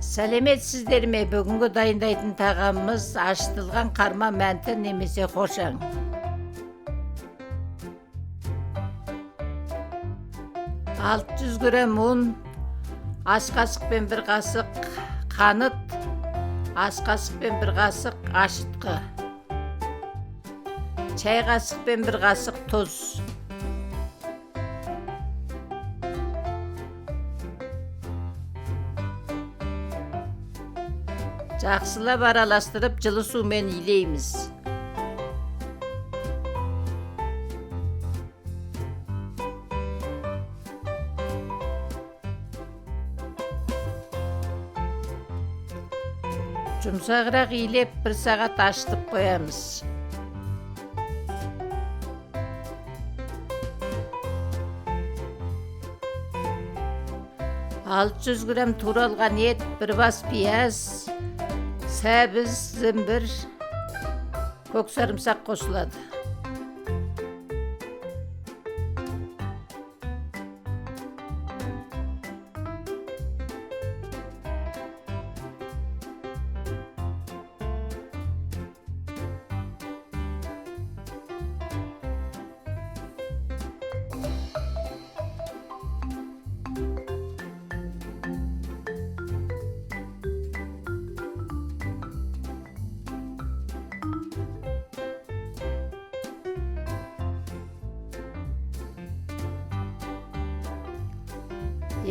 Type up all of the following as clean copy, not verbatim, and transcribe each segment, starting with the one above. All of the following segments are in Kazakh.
Сәлеметсіздер ме? Бүгінгі дайындайтын тағамымыз ашытылған қарма мәнті немесе хошан. Алты жүз грамм ұн, ас қасықпен бір қасық қант, ас қасықпен бір қасық ашытқы, чай қасықпен бір қасық тұз. Жақсылап араластырып жылы сумен илейміз. Жұмсағырақ илеп 1 сағат ашытып қоямыз. Алты жүз грамм туралған ет, 1 бас пияз, сәбіз, зімбір, көк сарымсақ қосылады.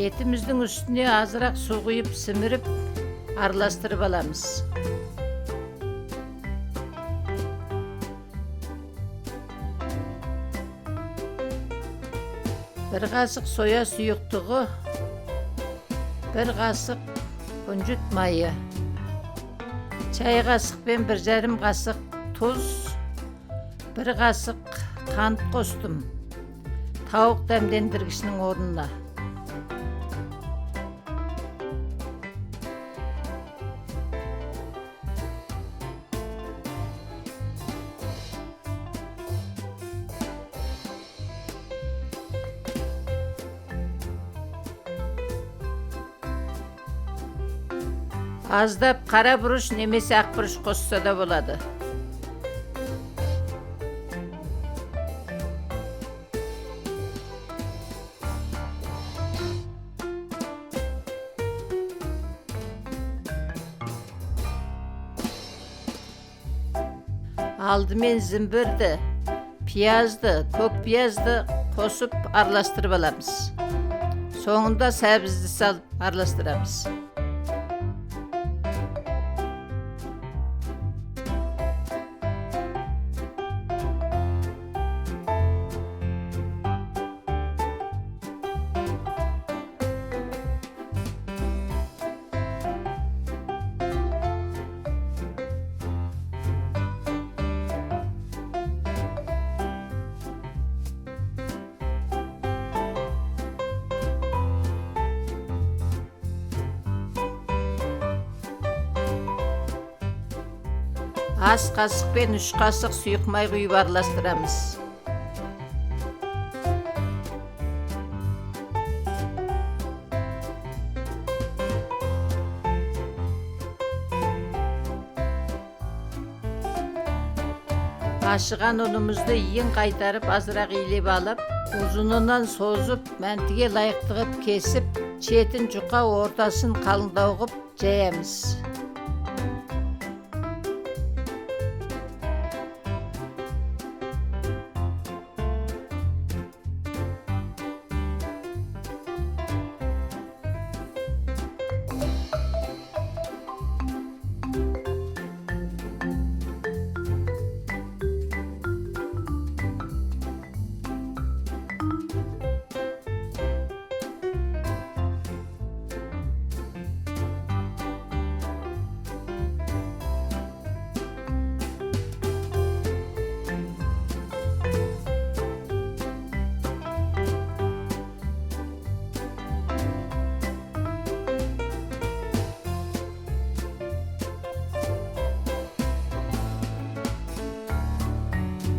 Етіміздің үстіне азырақ су құйып сіміріп, араластырып аламыз. Бір қасық соя сұйықтығы, 1 қасық күнжіт майы, чай қасықпен 1,5 қасық тұз, 1 қасық қант қостым, тауық дәмдендіргішінің орнына. Аздап қара бұрыш немесе ақ бұрыш қосса да болады. Алдымен зімбірді, пиязды, көк пиязды қосып араластырып аламыз. Соңында сәбізді салып араластырамыз. Ас қасықпен 3 қасық сұйық май құйып араластырамыз. Ашыған ұнымызды иін қайтарып азырақ илеп алып, ұзынынан созып, мәнтіге лайықты қып кесіп, шетін жұқа, ортасын қалыңдау қып жаямыз.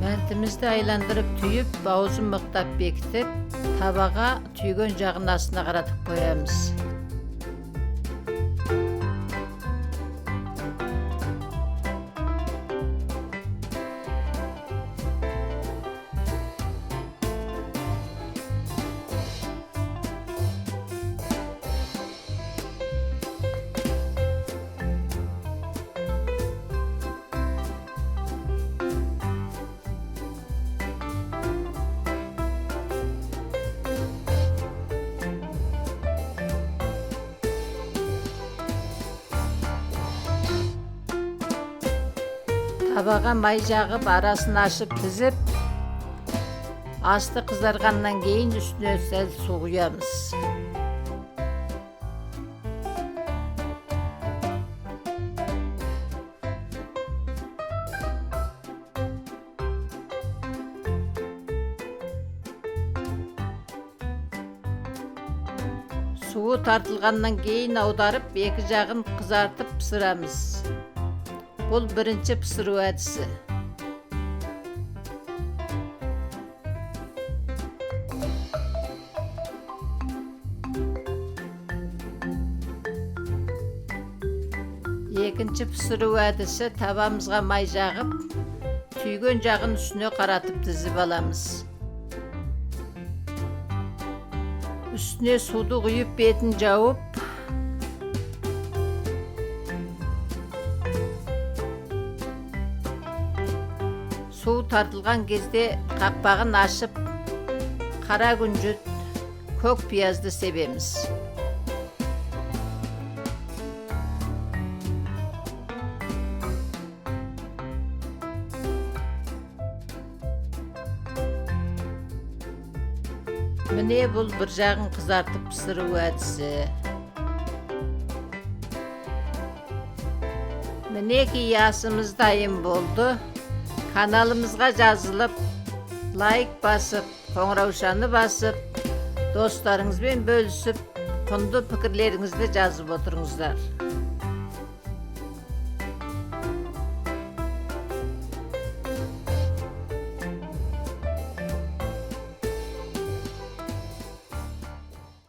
Мәнтімізді айландырып түйіп, аузын мықтап бекітіп, табаға түйген жағын астына қаратып қоямыз. Табаға май жағып, арасын ашып тізіп, асты қызарғаннан кейін үстіне сәл су құямыз. Суы тартылғаннан кейін аударып, екі жағын қызартып пісірамыз. Бұл бірінші пісіру әдісі. Екінші пісіру әдісі табамызға май жағып, түйген жағын үстіне қаратып тізіп аламыз. Үстіне суды құйып, бетін жауып, су тартылған кезде қақпағын ашып, қара күнжіт, көк пиязды себеміз. Міне бұл бір жағын қызартып пісіру әдісі. Мінекей асымыз дайын болды. Каналымызға жазылып, лайк басып, қоңыраушаны басып, достарыңызбен бөлісіп, құнды пікірлеріңізді жазып отырыңыздар.